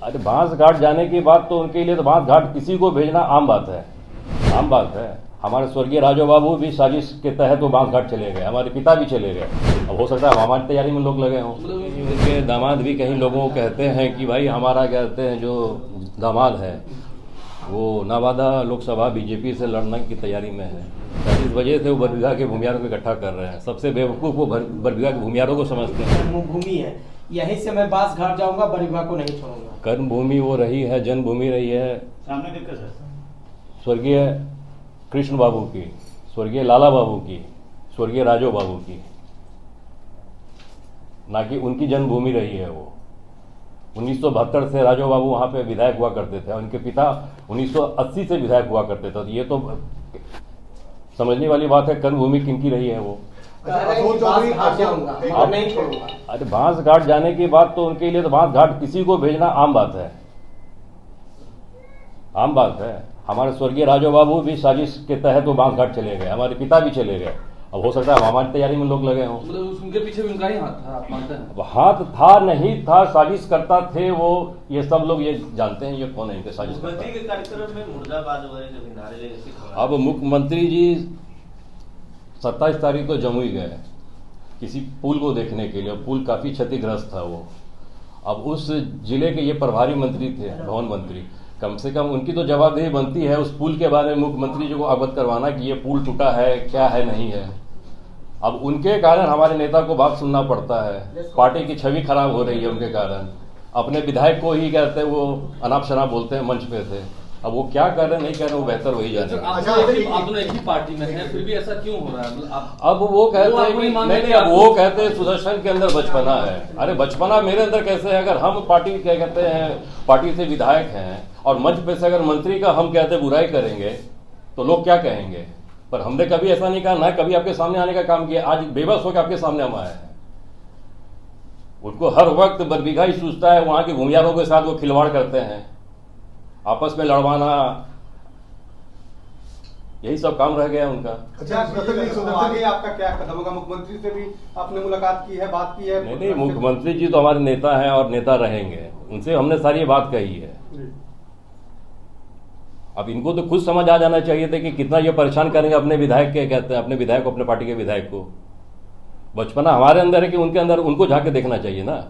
अरे बांस घाट जाने की बात तो उनके लिए तो बांस घाट किसी को भेजना आम बात है, आम बात है। हमारे स्वर्गीय राजो बाबू भी साजिश के तहत वो बांस घाट चले गए, हमारे पिता भी चले गए। अब हो सकता है हमारी तैयारी में लोग लगे हों। उनके दामाद भी कहीं लोगों को कहते हैं कि भाई हमारा कहते हैं जो दामाद है वो नवादा लोकसभा बीजेपी से लड़ने की तैयारी में है। इस वजह से वो बरबीघा के भूमियारों को इकट्ठा कर रहे हैं। सबसे बेवकूफ़ वो बरबीघा के भूमियारों को समझते हैं। भूमि है, यहीं से मैं बांस घाट जाऊंगा, बरबीघा को नहीं छोड़ूंगा। कर्म भूमि वो रही है, जन्मभूमि रही है। सामने दिक्कत है स्वर्गीय कृष्ण बाबू की, स्वर्गीय लाला बाबू की, स्वर्गीय राजो बाबू की, ना कि उनकी जन्मभूमि रही है वो। 1972 से राजो बाबू वहाँ पे विधायक हुआ करते थे, उनके पिता 1980 से विधायक हुआ करते थे। तो ये तो समझने वाली बात है, कर्म भूमि किनकी रही है वो। अरे बांस घाट जाने की बात तो उनके लिए तो बांस घाट किसी को भेजना आम बात है, आम बात है। हमारे स्वर्गीय राजो बाबू भी साजिश के तहत वो बांस घाट चले गए, हमारे पिता भी चले गए। अब हो सकता है हमारी तैयारी में लोग लगे हों। मतलब उनके पीछे भी उनका ही हाथ था, आप मानते हैं? हाथ था नहीं था, साजिश करता थे वो, ये सब लोग ये जानते हैं। ये कौन है इनके साजिश करता के कार्यक्रम में मुर्दाबाद वगैरह के नारे लगे। अब मुख्यमंत्री जी 27 तारीख को जमुई गए किसी पुल को देखने के लिए। पुल काफ़ी क्षतिग्रस्त था वो। अब उस जिले के ये प्रभारी मंत्री थे, भवन मंत्री, कम से कम उनकी तो जवाबदेही बनती है उस पुल के बारे में मुख्यमंत्री जी को अवगत करवाना कि ये पुल टूटा है, क्या है, नहीं है। अब उनके कारण हमारे नेता को बात सुनना पड़ता है। पार्टी की छवि खराब हो रही है उनके कारण। अपने विधायक को ही कहते हैं वो अनाप शनाप बोलते हैं मंच पे से। अब वो क्या कर रहे हैं नहीं कर रहे वो बेहतर वही जाने। आप दोनों एक ही पार्टी में हैं, फिर भी ऐसा क्यों हो रहा है? अब वो कहते हैं कि नहीं, अब वो कहते हैं सुदर्शन के अंदर बचपना है। अरे बचपना मेरे अंदर कैसे है? अगर हम पार्टी क्या कहते हैं, पार्टी से विधायक हैं और मंच पे से अगर मंत्री का हम कहते बुराई करेंगे तो लोग क्या कहेंगे? पर हमने कभी ऐसा नहीं कहा, ना कभी आपके सामने आने का काम किया। आज बेबस होकर आपके सामने हम आए हैं। उनको हर वक्त बरबीघा ही सूझता है, वहां के भूमियारों के साथ वो खिलवाड़ करते हैं, आपस में लड़वाना, यही सब काम रह गया उनका। अच्छा, आगे आपका क्या कदम होगा? मुख्यमंत्री से भी आपने मुलाकात की है, बात की है? नहीं, मुख्यमंत्री जी तो हमारे नेता हैं और नेता रहेंगे। उनसे हमने सारी बात कही है। अब इनको तो खुद समझ आ जाना चाहिए था कि कितना ये परेशान करेंगे अपने विधायक के, कहते हैं अपने विधायक को, अपने पार्टी के विधायक को। बचपना हमारे अंदर है कि उनके अंदर, उनको जाके देखना चाहिए ना।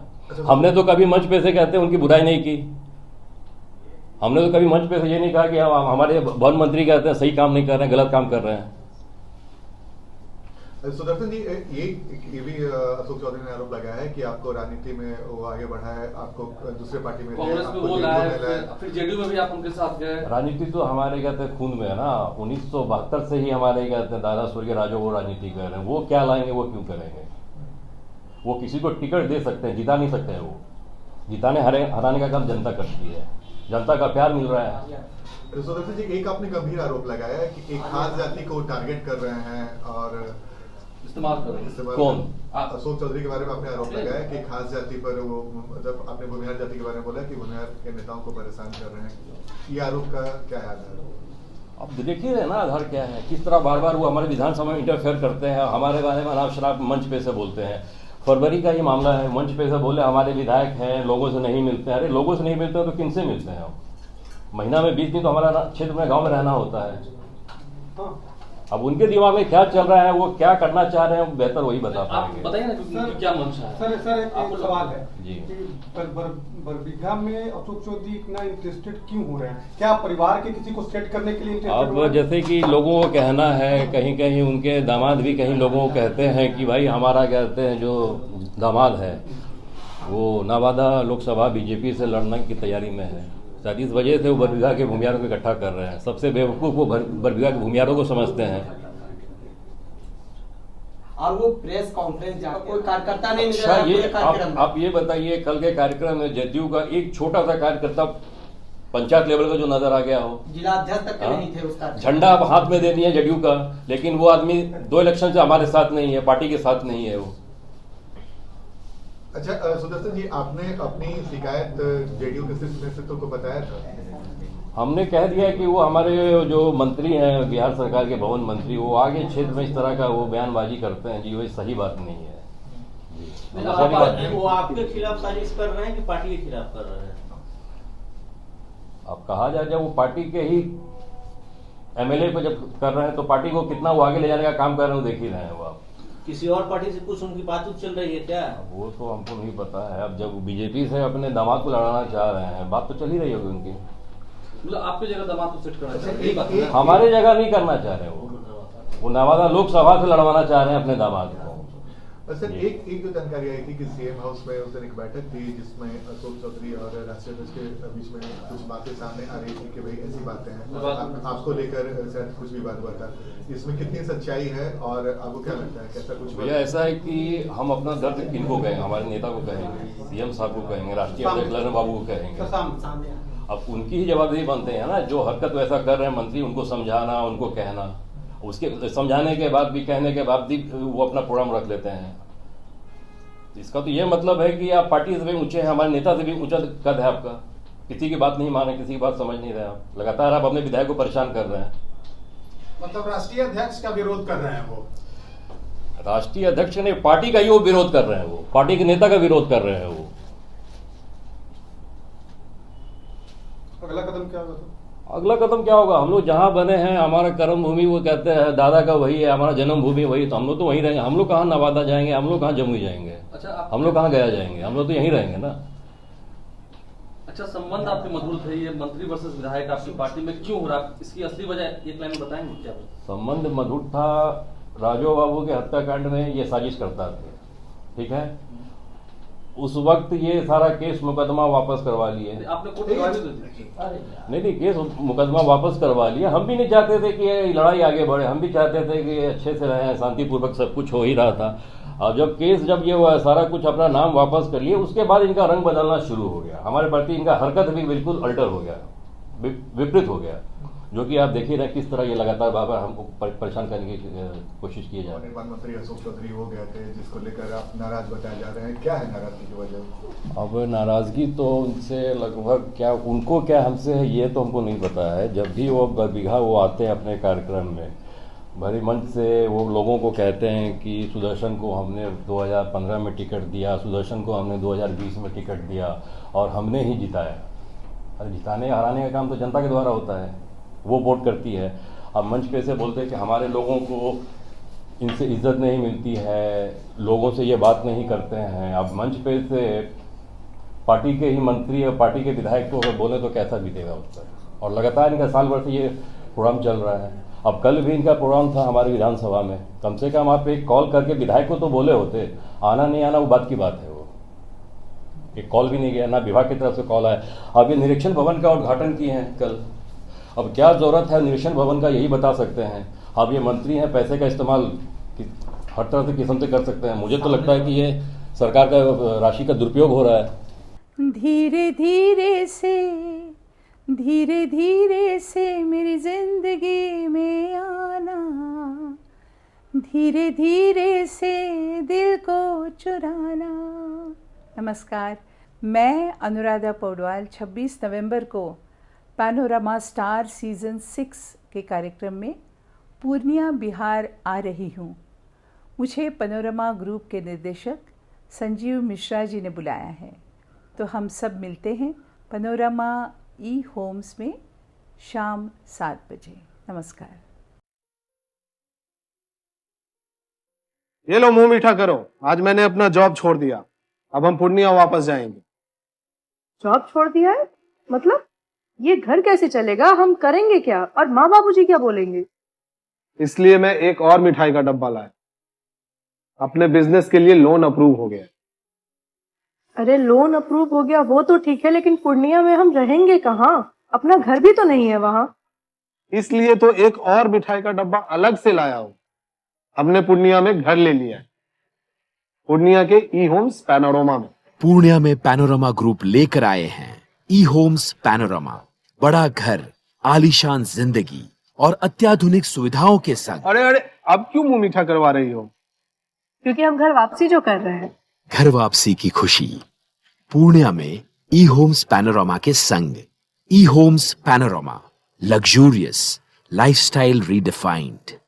हमने तो कभी मंच पे से कहते हैं उनकी बुराई नहीं की। हमने तो कभी मंच पे से ये नहीं कहा कि हमारे वन मंत्री कहते हैं सही काम नहीं कर रहे हैं, गलत काम कर रहे हैं। सुदर्शन जी, ये भी अशोक चौधरी ने आरोप लगाया है कि आपको राजनीति में वो आगे बढ़ा है, आपको दूसरे पार्टी में कांग्रेस में वो लाया, फिर जेडीयू में भी आप उनके साथ गए। राजनीति तो हमारे कहते हैं खून में है ना। 1972 से ही हमारे कहते हैं दादा स्वर्गीय राजो वो राजनीति कर रहे हैं। वो क्या लाएंगे, वो क्यों करेंगे? वो किसी को टिकट दे सकते हैं, जिता नहीं सकते हैं। वो जिताने हराने का काम जनता करती है, जनता का प्यार मिल रहा है। सुदर्शन जी, एक आपने गंभीर आरोप लगाया है कि एक खास जाति को टारगेट कर रहे हैं और इस्तेमाल कर रहे हैं। कौन? अशोक चौधरी के बारे में आपने आरोप लगाया कि खास जाति पर वो, मतलब आपने भूमिहार जाति के बारे में बोला कि भूमिहार के नेताओं को परेशान कर रहे हैं। ये आरोप का क्या है आधार? अब देखिए रहे ना आधार क्या है, किस तरह बार बार वो हमारे विधानसभा में इंटरफेयर करते हैं, हमारे बारे में अनाप शनाप मंच पे से बोलते हैं। फरवरी का ये मामला है, मंच पे से बोले हमारे विधायक हैं, लोगों से नहीं मिलते हैं। अरे लोगों से नहीं मिलते हैं तो किन से मिलते हैं? महीना में 20 दिन तो हमारा क्षेत्र में, गांव में रहना होता है। अब उनके दिमाग में क्या चल रहा है, वो क्या करना चाह रहे हैं, वो बेहतर वही बता पाएंगे। बताइए ना क्योंकि क्या मंशा है। सर एक सवाल है जी, बरबीघा में अशोक चौधरी इतना इंटरेस्टेड क्यों हो रहे हैं? क्या परिवार के किसी को सेट करने के लिए इंटरेस्टेड? अब जैसे कि लोगों को कहना है, कहीं कहीं उनके दामाद भी कहीं लोगों को कहते हैं कि भाई हमारा कहते हैं जो दामाद है वो नवादा लोकसभा बीजेपी से लड़ने की तैयारी में है। शायद इस वजह से वो बरबीघा के भूमियारों को इकट्ठा कर रहे हैं। सबसे बेवकूफ़ वो बरबीघा के भूमियारों को समझते हैं। और वो प्रेस कॉन्फ्रेंस जहाँ कोई कार्यकर्ता नहीं अच्छा, ये आप ये बताइए, कल के कार्यक्रम में जदयू का एक छोटा सा कार्यकर्ता पंचायत लेवल का जो नजर आ गया हो, जिला अध्यक्ष तक नहीं थे उसका झंडा आप हाथ में दे दिए जदयू का, लेकिन वो आदमी 2 इलेक्शन से हमारे साथ नहीं है, पार्टी के साथ नहीं है वो। अच्छा सुदर्शन जी, आपने अपनी शिकायत जेडीयू के शीर्ष नेतृत्व को बताया था? हमने कह दिया कि वो हमारे जो मंत्री हैं बिहार सरकार के भवन मंत्री, वो आगे क्षेत्र में इस तरह का वो बयानबाजी करते हैं जी, वो सही बात नहीं है। वो आपके खिलाफ साजिश कर रहे हैं कि पार्टी के खिलाफ कर रहे हैं? अब कहा जाए जब वो पार्टी के ही एमएलए को जब कर रहे हैं तो पार्टी को कितना वो आगे ले जाने का काम कर रहे हैं वो देख ही रहे हैं वो आप। किसी और पार्टी से कुछ उनकी बातचीत चल रही है क्या? वो तो हमको नहीं पता है। अब जब बीजेपी से अपने दामाद को लड़ाना चाह रहे हैं बात तो चल ही रही होगी उनकी। मतलब आपकी जगह दामाद को सेट करना अच्छा, चाहिए, यही बात है ना? हमारे जगह नहीं करना चाह रहे वो नवादा लोकसभा से लड़वाना चाह रहे हैं अपने दामाद को। सर एक जो जानकारी आई थी कि सीएम हाउस में उस दिन एक बैठक थी जिसमें अशोक चौधरी और राष्ट्रीय अध्यक्ष के बीच में कुछ बातें सामने आ रही थी कि भाई ऐसी बातें हैं आपको लेकर शायद कुछ विवाद हुआ था। इसमें कितनी सच्चाई है और आपको क्या लगता है कैसा कुछ? भैया ऐसा है कि हम अपना दर्द किनको कहेंगे, हमारे नेता को कहेंगे, सीएम साहब को कहेंगे, राष्ट्रीय अध्यक्ष ललन बाबू को कहेंगे। अब उनकी ही जवाबदेही बनते हैं ना, जो हरकत वैसा कर रहे हैं मंत्री उनको समझाना, उनको कहना, उसके समझाने के बाद भी कहने के बाद भी वो अपना प्रोग्राम रख लेते हैं। इसका तो ये मतलब है कि आप पार्टी से भी ऊंचे हैं, हमारे नेता से भी ऊंचा कद है आपका। किसी की बात नहीं मान रहे, किसी की बात समझ नहीं रहे आप, लगातार आप अपने विधायक को परेशान कर रहे हैं। मतलब राष्ट्रीय अध्यक्ष का विरोध कर रहे हैं वो? राष्ट्रीय अध्यक्ष ने पार्टी का ही वो विरोध कर रहे हैं, वो पार्टी के नेता का विरोध कर रहे हैं वो। अगला कदम क्या होगा? अगला कदम क्या होगा? हम लोग जहाँ बने हैं, हमारा कर्म भूमि वो कहते हैं दादा का वही है, हमारा जन्म भूमि वही, तो हम लोग तो वहीं रहेंगे। हम लोग कहाँ नवादा जाएंगे, हम लोग कहाँ जमुई जाएंगे, अच्छा हम लोग कहाँ गया जाएंगे, हम लोग तो यहीं रहेंगे ना। अच्छा, संबंध आपके मधुर थे, ये मंत्री वर्सेस विधायक आपकी पार्टी में क्यों हो रहा है? इसकी असली वजह एक लाइन में बताएंगे क्या? संबंध मधुर था, राजो बाबू के हत्याकांड में ये साजिश करता था, ठीक है। उस वक्त ये सारा केस मुकदमा वापस करवा लिए। आपने कोर्ट में दी थी? नहीं, केस मुकदमा वापस करवा लिया। हम भी नहीं चाहते थे कि ये लड़ाई आगे बढ़े, हम भी चाहते थे कि अच्छे से रहें, शांतिपूर्वक सब कुछ हो ही रहा था। अब जब केस जब ये हुआ, सारा कुछ अपना नाम वापस कर लिए, उसके बाद इनका रंग बदलना शुरू हो गया। हमारे प्रति इनका हरकत भी बिल्कुल अल्टर हो गया, विपरीत हो गया, जो कि आप देख ही रहे किस तरह ये लगातार बार हमको परेशान करने की कोशिश की जा रही है। निर्माण मंत्री अशोक चौधरी हो गए थे, जिसको लेकर आप नाराज बताए जा रहे हैं, क्या है नाराजगी की वजह? अब नाराजगी तो उनसे लगभग क्या, उनको क्या हमसे है ये तो हमको नहीं पता है। जब भी वो बरबीघा वो आते हैं अपने कार्यक्रम में, भरी मंच से वो लोगों को कहते हैं कि सुदर्शन को हमने 2015 में टिकट दिया, सुदर्शन को हमने 2020 में टिकट दिया और हमने ही जिताया। अरे जिताने हराने का काम तो जनता के द्वारा होता है, वो वोट करती है। अब मंच पे से बोलते हैं कि हमारे लोगों को इनसे इज्जत नहीं मिलती है, लोगों से ये बात नहीं करते हैं। अब मंच पे से पार्टी के ही मंत्री और पार्टी के विधायक को अगर बोले तो कैसा बीतेगा उस पर। और लगातार इनका साल भर से ये प्रोग्राम चल रहा है। अब कल भी इनका प्रोग्राम था हमारी विधानसभा में, कम से कम आप एक कॉल करके विधायक को तो बोले होते। आना नहीं आना वो बात की बात है, वो एक कॉल भी नहीं गया, ना विभाग की तरफ से कॉल आया। अब ये निरीक्षण भवन का उद्घाटन किए हैं कल, अब क्या जरूरत है निरीक्षण भवन का यही बता सकते हैं। अब ये मंत्री हैं, पैसे का इस्तेमाल हर तरह से किस्म से कर सकते हैं। मुझे तो लगता है कि ये सरकार का राशि का दुरुपयोग हो रहा है। धीरे धीरे से मेरी जिंदगी में आना, धीरे धीरे से दिल को चुराना। नमस्कार, मैं अनुराधा पौडवाल 26 नवंबर को पैनोरमा स्टार सीजन 6 के कार्यक्रम में पूर्णिया बिहार आ रही हूँ। मुझे पैनोरमा ग्रुप के निर्देशक संजीव मिश्रा जी ने बुलाया है, तो हम सब मिलते हैं पैनोरमा ई होम्स में शाम 7 बजे। नमस्कार। ये लो मुंह मीठा करो, आज मैंने अपना जॉब छोड़ दिया, अब हम पूर्णिया वापस जाएंगे। जॉब छोड़ दिया है? मतलब ये घर कैसे चलेगा? हम करेंगे क्या? और माँ बाबूजी क्या बोलेंगे? इसलिए मैं एक और मिठाई का डब्बा लाया। अपने बिजनेस के लिए लोन अप्रूव हो गया। अरे लोन अप्रूव हो गया वो तो ठीक है, लेकिन पूर्णिया में हम रहेंगे कहाँ? अपना घर भी तो नहीं है वहाँ। इसलिए तो एक और मिठाई का डब्बा अलग से लाया हूँ। हमने पूर्णिया में घर ले लिया है, पूर्णिया के ई होम्स पैनोरमा में। पूर्णिया में पैनोरमा ग्रुप लेकर आए हैं ई होम्स पैनोरमा। बड़ा घर, आलीशान जिंदगी और अत्याधुनिक सुविधाओं के संग। अरे अरे, अब क्यों मुंह मीठा करवा रही हो? क्योंकि हम घर वापसी जो कर रहे हैं। घर वापसी की खुशी पूर्णिया में ई होम्स पैनोरमा के संग। ई homes panorama, luxurious lifestyle redefined.